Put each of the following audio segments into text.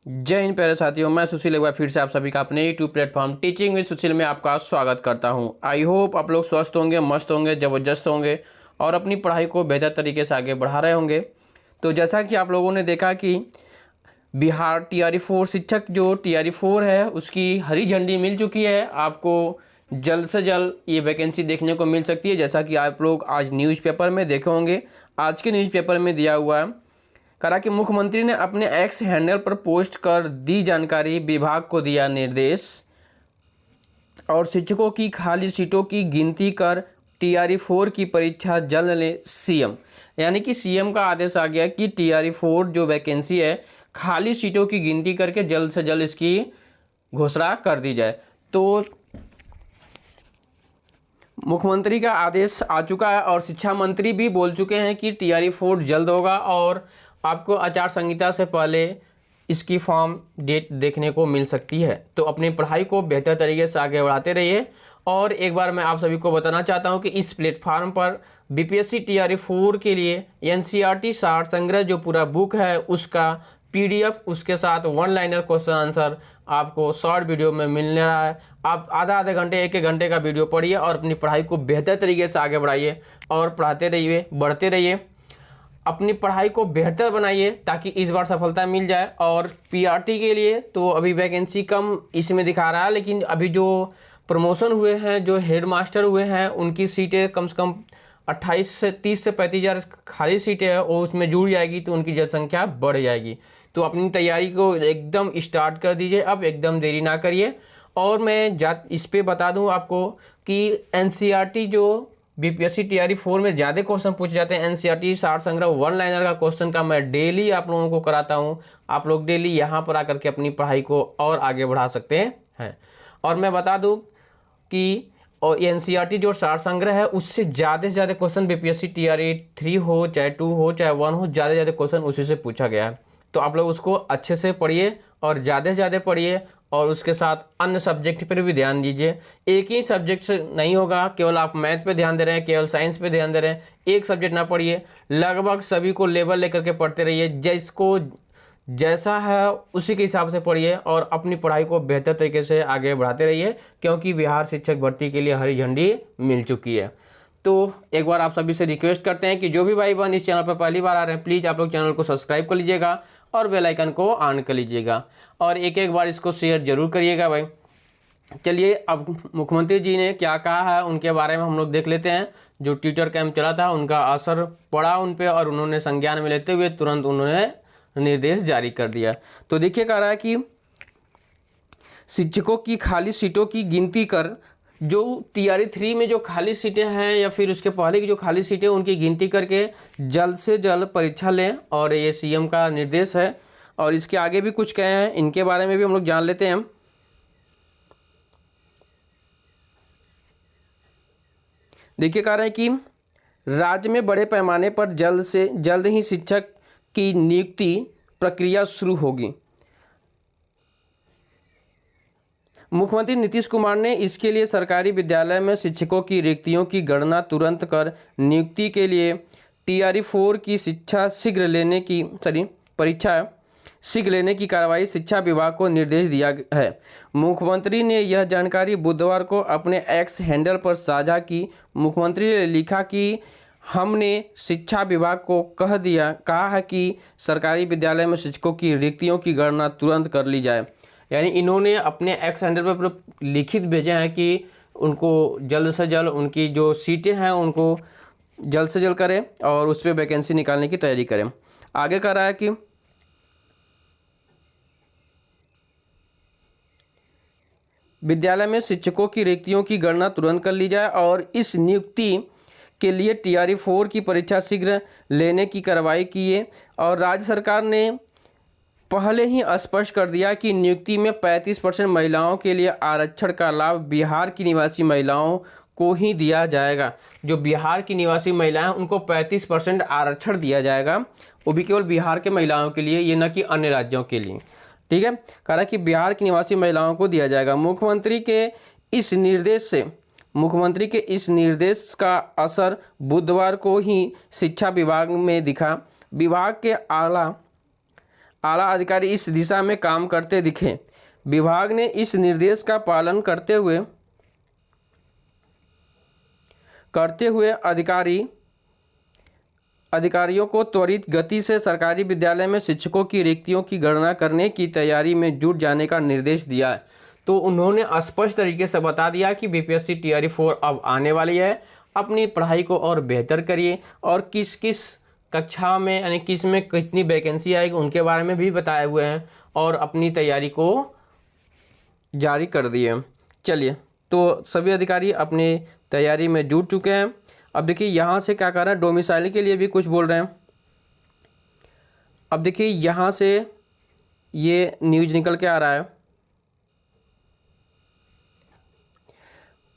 जय हिंद प्यारे साथियों, मैं सुशील एक बार फिर से आप सभी का अपने यूट्यूब प्लेटफॉर्म टीचिंग विद सुशील में आपका स्वागत करता हूं। आई होप आप लोग स्वस्थ होंगे, मस्त होंगे, ज़बरदस्त होंगे और अपनी पढ़ाई को बेहतर तरीके से आगे बढ़ा रहे होंगे। तो जैसा कि आप लोगों ने देखा कि बिहार TRE 4 शिक्षक जो TRE 4 है उसकी हरी झंडी मिल चुकी है। आपको जल्द से जल्द ये वैकेंसी देखने को मिल सकती है, जैसा कि आप लोग आज न्यूज़पेपर में देखे होंगे। आज के न्यूज़पेपर में दिया हुआ है, कहा कि मुख्यमंत्री ने अपने एक्स हैंडल पर पोस्ट कर दी जानकारी, विभाग को दिया निर्देश और शिक्षकों की खाली सीटों की गिनती कर TRE 4 की परीक्षा जल्द ले सीएम। यानी कि सीएम का आदेश आ गया कि TRE 4 जो वैकेंसी है खाली सीटों की गिनती करके जल्द से जल्द इसकी घोषणा कर दी जाए। तो मुख्यमंत्री का आदेश आ चुका है और शिक्षा मंत्री भी बोल चुके हैं कि TRE 4 जल्द होगा और आपको आचार संहिता से पहले इसकी फॉर्म डेट देखने को मिल सकती है। तो अपनी पढ़ाई को बेहतर तरीके से आगे बढ़ाते रहिए। और एक बार मैं आप सभी को बताना चाहता हूं कि इस प्लेटफार्म पर BPSC TRE 4 के लिए NCERT सार संग्रह जो पूरा बुक है उसका PDF, उसके साथ वन लाइनर क्वेश्चन आंसर आपको शॉर्ट वीडियो में मिलने रहा है। आप आधा आधे घंटे, एक एक घंटे का वीडियो पढ़िए और अपनी पढ़ाई को बेहतर तरीके से आगे बढ़ाइए और पढ़ाते रहिए, बढ़ते रहिए, अपनी पढ़ाई को बेहतर बनाइए ताकि इस बार सफलता मिल जाए। और PRT के लिए तो अभी वैकेंसी कम इसमें दिखा रहा है, लेकिन अभी जो प्रमोशन हुए हैं, जो हेड मास्टर हुए हैं, उनकी सीटें कम से कम 28 से 30 से 35 हज़ार खाली सीटें हैं, वो उसमें जुड़ जाएगी तो उनकी जनसंख्या बढ़ जाएगी। तो अपनी तैयारी को एकदम स्टार्ट कर दीजिए, अब एकदम देरी ना करिए। और मैं इस पे बता दूं आपको कि NCERT जो BPSC TRE 4 में ज़्यादा क्वेश्चन पूछे जाते हैं, NCERT सार संग्रह वन लाइनर का क्वेश्चन का मैं डेली आप लोगों को कराता हूं। आप लोग डेली यहां पर आकर के अपनी पढ़ाई को और आगे बढ़ा सकते हैं। और मैं बता दूं कि और NCERT जो सार संग्रह है उससे ज़्यादा से ज़्यादा क्वेश्चन BPSC TRE 3 हो, चाहे 2 हो, चाहे 1 हो, ज़्यादा से ज़्यादा क्वेश्चन उसी से पूछा गया है। तो आप लोग उसको अच्छे से पढ़िए और ज़्यादा से ज़्यादा पढ़िए और उसके साथ अन्य सब्जेक्ट पर भी ध्यान दीजिए। एक ही सब्जेक्ट से नहीं होगा, केवल आप मैथ पे ध्यान दे रहे हैं, केवल साइंस पे ध्यान दे रहे हैं, एक सब्जेक्ट ना पढ़िए, लगभग सभी को लेवल लेकर के पढ़ते रहिए। जिसको जैसा है उसी के हिसाब से पढ़िए और अपनी पढ़ाई को बेहतर तरीके से आगे बढ़ाते रहिए, क्योंकि बिहार शिक्षक भर्ती के लिए हरी झंडी मिल चुकी है। तो एक बार आप सभी से रिक्वेस्ट करते हैं कि जो भी भाई बहन इस चैनल पर पहली बार आ रहे हैं, प्लीज़ आप लोग चैनल को सब्सक्राइब कर लीजिएगा और बेल आइकन को ऑन कर लीजिएगा और एक एक बार इसको शेयर जरूर करिएगा भाई। चलिए, अब मुख्यमंत्री जी ने क्या कहा है उनके बारे में हम लोग देख लेते हैं। जो ट्विटर कैंप चला था उनका असर पड़ा उन पे और उन्होंने संज्ञान में लेते हुए तुरंत उन्होंने निर्देश जारी कर दिया। तो देखिए, कह रहा है कि शिक्षकों की खाली सीटों की गिनती कर, जो TRE 3 में जो खाली सीटें हैं या फिर उसके पहले की जो खाली सीटें उनकी गिनती करके जल्द से जल्द परीक्षा लें, और ये CM का निर्देश है। और इसके आगे भी कुछ कहे हैं, इनके बारे में भी हम लोग जान लेते हैं। देखिए, कह रहे हैं कि राज्य में बड़े पैमाने पर जल्द से जल्द ही शिक्षक की नियुक्ति प्रक्रिया शुरू होगी। मुख्यमंत्री नीतीश कुमार ने इसके लिए सरकारी विद्यालय में शिक्षकों की रिक्तियों की गणना तुरंत कर नियुक्ति के लिए TRE 4 की परीक्षा शीघ्र लेने की कार्रवाई शिक्षा विभाग को निर्देश दिया है। मुख्यमंत्री ने यह जानकारी बुधवार को अपने एक्स हैंडल पर साझा की। मुख्यमंत्री ने लिखा कि हमने शिक्षा विभाग को कहा है कि सरकारी विद्यालय में शिक्षकों की रिक्तियों की गणना तुरंत कर ली जाए। यानी इन्होंने अपने एक्स हैंडल पर लिखित भेजे हैं कि उनको जल्द से जल्द उनकी जो सीटें हैं उनको जल्द से जल्द करें और उस पर वैकेंसी निकालने की तैयारी करें। आगे कह रहा है कि विद्यालय में शिक्षकों की रिक्तियों की गणना तुरंत कर ली जाए और इस नियुक्ति के लिए TRE 4 की परीक्षा शीघ्र लेने की कार्रवाई की है। और राज्य सरकार ने पहले ही स्पष्ट कर दिया कि नियुक्ति में 35% महिलाओं के लिए आरक्षण का लाभ बिहार की निवासी महिलाओं को ही दिया जाएगा। जो बिहार की निवासी महिलाएं हैं उनको 35% आरक्षण दिया जाएगा, वो भी केवल बिहार के महिलाओं के लिए, ये न कि अन्य राज्यों के लिए। ठीक है, कह रहा है कि बिहार की निवासी महिलाओं को दिया जाएगा। मुख्यमंत्री के इस निर्देश का असर बुधवार को ही शिक्षा विभाग में दिखा। विभाग के आला अधिकारी इस दिशा में काम करते दिखे। विभाग ने इस निर्देश का पालन करते हुए अधिकारियों को त्वरित गति से सरकारी विद्यालय में शिक्षकों की रिक्तियों की गणना करने की तैयारी में जुट जाने का निर्देश दिया है। तो उन्होंने स्पष्ट तरीके से बता दिया कि बीपीएससी टीआरई 4 अब आने वाली है, अपनी पढ़ाई को और बेहतर करिए, और किस किस कक्षा में यानी किस में कितनी वैकेंसी आएगी उनके बारे में भी बताए हुए हैं, और अपनी तैयारी को जारी कर दिए। चलिए, तो सभी अधिकारी अपनी तैयारी में जुट चुके हैं। अब देखिए यहाँ से क्या कर रहा है, डोमिसाइल के लिए भी कुछ बोल रहे हैं। अब देखिए यहाँ से ये न्यूज निकल के आ रहा है,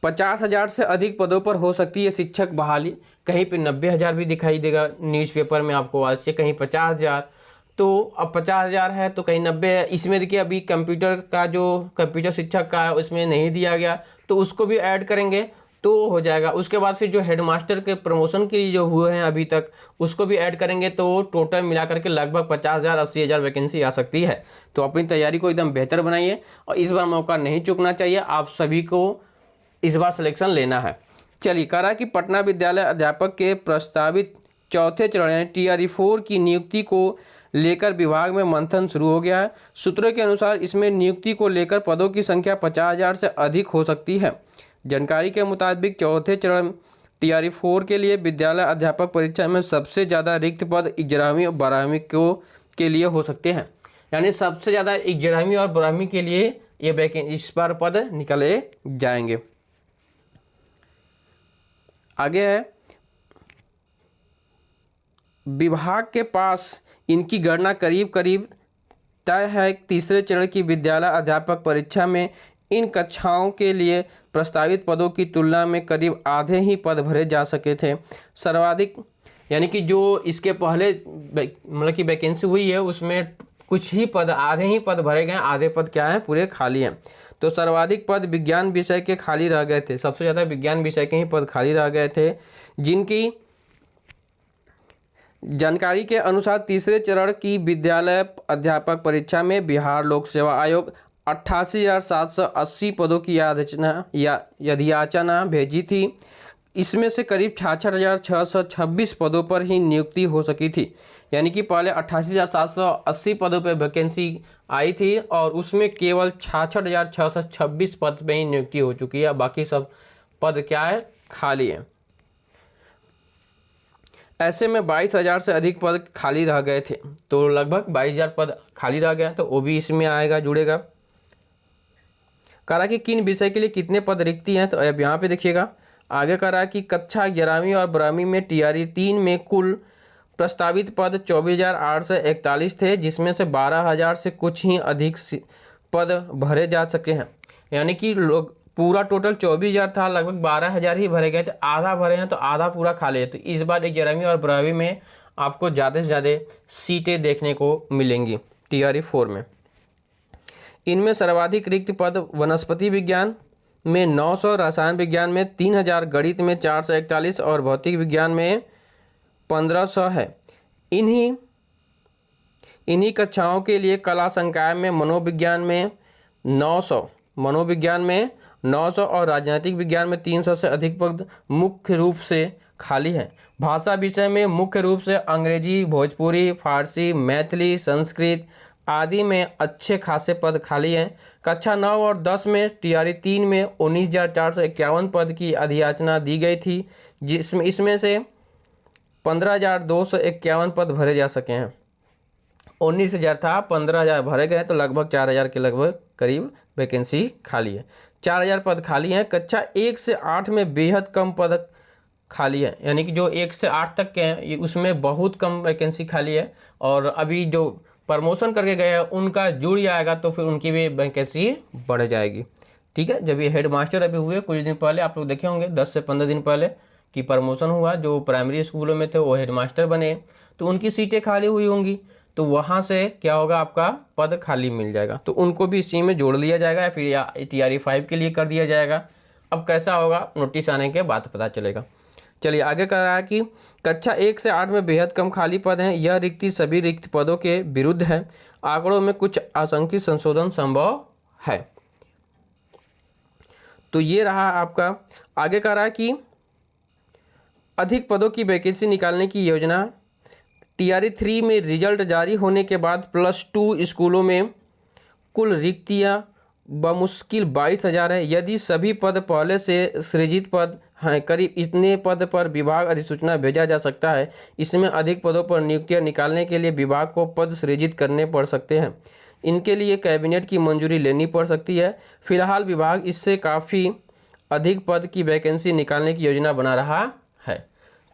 50,000 से अधिक पदों पर हो सकती है शिक्षक बहाली। कहीं पे 90,000 भी दिखाई देगा न्यूज़पेपर में आपको आज से, कहीं 50,000। तो अब 50,000 है तो कहीं 90 है। इसमें देखिए अभी कंप्यूटर शिक्षक का है उसमें नहीं दिया गया, तो उसको भी ऐड करेंगे तो हो जाएगा। उसके बाद फिर जो हेडमास्टर के प्रमोशन के लिए जो हुए हैं अभी तक, उसको भी ऐड करेंगे तो टोटल मिलाकर के लगभग 50,000 80,000 वैकेंसी आ सकती है। तो अपनी तैयारी को एकदम बेहतर बनाइए और इस बार मौका नहीं चूकना चाहिए। आप सभी को इस बार सिलेक्शन लेना है। चलिए, करा कि पटना विद्यालय अध्यापक के प्रस्तावित चौथे चरण टीआरई 4 की नियुक्ति को लेकर विभाग में मंथन शुरू हो गया है। सूत्रों के अनुसार इसमें नियुक्ति को लेकर पदों की संख्या 50,000 से अधिक हो सकती है। जानकारी के मुताबिक चौथे चरण टीआरई 4 के लिए विद्यालय अध्यापक परीक्षा में सबसे ज़्यादा रिक्त पद 11वीं और 12वीं के लिए हो सकते हैं। यानी सबसे ज़्यादा 11वीं और 12वीं के लिए ये इस बार पद निकले जाएंगे। आगे है, विभाग के पास इनकी गणना करीब करीब तय है। तीसरे चरण की विद्यालय अध्यापक परीक्षा में इन कक्षाओं के लिए प्रस्तावित पदों की तुलना में करीब आधे ही पद भरे जा सके थे। सर्वाधिक यानी कि जो इसके पहले मतलब कि वैकेंसी हुई है उसमें कुछ ही पद, आधे ही पद भरे गए, आधे पद क्या है पूरे खाली हैं। तो सर्वाधिक पद विज्ञान विषय के खाली रह गए थे, सबसे ज़्यादा विज्ञान विषय के ही पद खाली रह गए थे, जिनकी जानकारी के अनुसार तीसरे चरण की विद्यालय अध्यापक परीक्षा में बिहार लोक सेवा आयोग 88,780 पदों की याचना भेजी थी। इसमें से करीब 66,626 पदों पर ही नियुक्ति हो सकी थी। यानी कि पहले 88,780 पदों पर वैकेंसी आई थी और उसमें केवल 66,626 पद पे ही नियुक्ति हो चुकी है, बाकी सब पद क्या है, खाली है। ऐसे में 22,000 से अधिक पद खाली रह गए थे, तो लगभग 22,000 पद खाली रह गया, तो वो भी इसमें आएगा, जुड़ेगा। कहा कि किन विषय के लिए कितने पद रिक्ति हैं, तो अब यहाँ पे देखिएगा आगे कहा कि कक्षा 11वीं और 12वीं में टीआरई 3 में कुल प्रस्तावित पद 24,841 थे, जिसमें से 12,000 से कुछ ही अधिक पद भरे जा सके हैं। यानी कि लोग पूरा टोटल 24,000 था, लगभग 12,000 ही भरे गए थे, आधा भरे हैं तो आधा पूरा खाली है। तो इस बार 11वीं और 12वीं में आपको ज़्यादा से ज़्यादा सीटें देखने को मिलेंगी टीआरई 4 में। इनमें सर्वाधिक रिक्त पद वनस्पति विज्ञान में 900, रसायन विज्ञान में 3,000, गणित में 441 और भौतिक विज्ञान में 1,500 है। इन्हीं कक्षाओं के लिए कला संकाय में मनोविज्ञान में 900 और राजनीतिक विज्ञान में 300 से अधिक पद मुख्य रूप से खाली हैं। भाषा विषय में मुख्य रूप से अंग्रेजी, भोजपुरी, फारसी, मैथिली, संस्कृत आदि में अच्छे खासे पद खाली हैं। कक्षा 9 और 10 में टीआरई 3 में 19,451 पद की अधियाचना दी गई थी, जिसमें इसमें से 15,251 पद भरे जा सके हैं। 19,000 था, 15,000 भरे गए, तो लगभग 4,000 के लगभग करीब वैकेंसी खाली है। 4,000 पद खाली हैं। कक्षा 1 से 8 में बेहद कम पद खाली है, यानी कि जो 1 से 8 तक के हैं उसमें बहुत कम वैकेंसी खाली है। और अभी जो प्रमोशन करके गए हैं उनका जुड़ जाएगा तो फिर उनकी भी वैकेंसी बढ़ जाएगी। ठीक है, जब ये हेडमास्टर अभी हुए कुछ दिन पहले, आप लोग देखे होंगे 10 से 15 दिन पहले कि प्रमोशन हुआ, जो प्राइमरी स्कूलों में थे वो हेडमास्टर बने, तो उनकी सीटें खाली हुई होंगी, तो वहाँ से क्या होगा, आपका पद खाली मिल जाएगा, तो उनको भी इसी में जोड़ लिया जाएगा या फिर टीआरई 5 के लिए कर दिया जाएगा। अब कैसा होगा नोटिस आने के बाद पता चलेगा। चलिए आगे कह रहा है कि कक्षा 1 से 8 में बेहद कम खाली पद हैं। यह रिक्ति सभी रिक्त पदों के विरुद्ध है। आंकड़ों में कुछ आंशिक संशोधन संभव है। तो ये रहा आपका। आगे कह रहा है कि अधिक पदों की वैकेंसी निकालने की योजना। टीआरई 3 में रिजल्ट जारी होने के बाद +2 स्कूलों में कुल रिक्तियां बमुश्किल 22,000 है। यदि सभी पद पहले से सृजित पद हैं, करीब इतने पद पर विभाग अधिसूचना भेजा जा सकता है। इसमें अधिक पदों पर नियुक्तियां निकालने के लिए विभाग को पद सृजित करने पड़ सकते हैं। इनके लिए कैबिनेट की मंजूरी लेनी पड़ सकती है। फिलहाल विभाग इससे काफ़ी अधिक पद की वैकेंसी निकालने की योजना बना रहा है।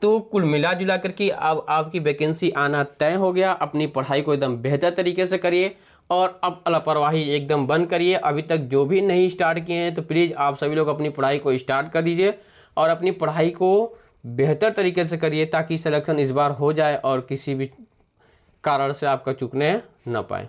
तो कुल मिला जुला करके अब आपकी वैकेंसी आना तय हो गया। अपनी पढ़ाई को एकदम बेहतर तरीके से करिए और अब लापरवाही एकदम बंद करिए। अभी तक जो भी नहीं स्टार्ट किए हैं तो प्लीज़ आप सभी लोग अपनी पढ़ाई को स्टार्ट कर दीजिए और अपनी पढ़ाई को बेहतर तरीके से करिए ताकि सिलेक्शन इस बार हो जाए और किसी भी कारण से आपका चूकने न पाए।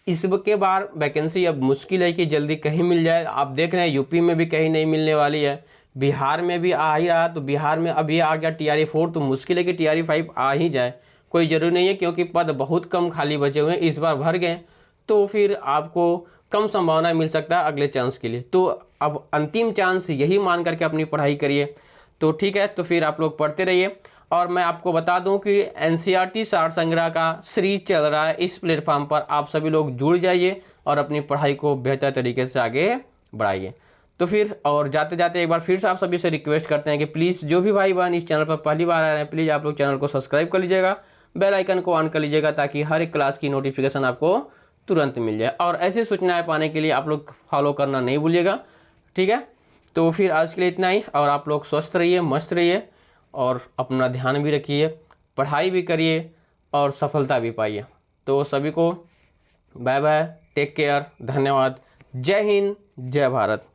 इसके बाद वैकेंसी अब मुश्किल है कि जल्दी कहीं मिल जाए। आप देख रहे हैं यूपी में भी कहीं नहीं मिलने वाली है, बिहार में भी आ ही रहा। तो बिहार में अभी आ गया टीआरई 4, तो मुश्किल है कि टीआरई 5 आ ही जाए। कोई ज़रूरी नहीं है क्योंकि पद बहुत कम खाली बचे हुए हैं, इस बार भर गए तो फिर आपको कम संभावना मिल सकता है अगले चांस के लिए। तो अब अंतिम चांस यही मान करके अपनी पढ़ाई करिए। तो ठीक है, तो फिर आप लोग पढ़ते रहिए। और मैं आपको बता दूं कि एनसीईआरटी सार संग्रह का सीरीज चल रहा है, इस प्लेटफॉर्म पर आप सभी लोग जुड़ जाइए और अपनी पढ़ाई को बेहतर तरीके से आगे बढ़ाइए। तो फिर और जाते जाते एक बार फिर से आप सभी से रिक्वेस्ट करते हैं कि प्लीज़ जो भी भाई बहन इस चैनल पर पहली बार आ रहे हैं, प्लीज़ आप लोग चैनल को सब्सक्राइब कर लीजिएगा, बेल आइकन को ऑन कर लीजिएगा ताकि हर एक क्लास की नोटिफिकेशन आपको तुरंत मिल जाए। और ऐसी सूचनाएं पाने के लिए आप लोग फॉलो करना नहीं भूलिएगा, ठीक है। तो फिर आज के लिए इतना ही, और आप लोग स्वस्थ रहिए, मस्त रहिए और अपना ध्यान भी रखिए, पढ़ाई भी करिए और सफलता भी पाइए। तो सभी को बाय बाय, टेक केयर, धन्यवाद, जय हिंद, जय भारत।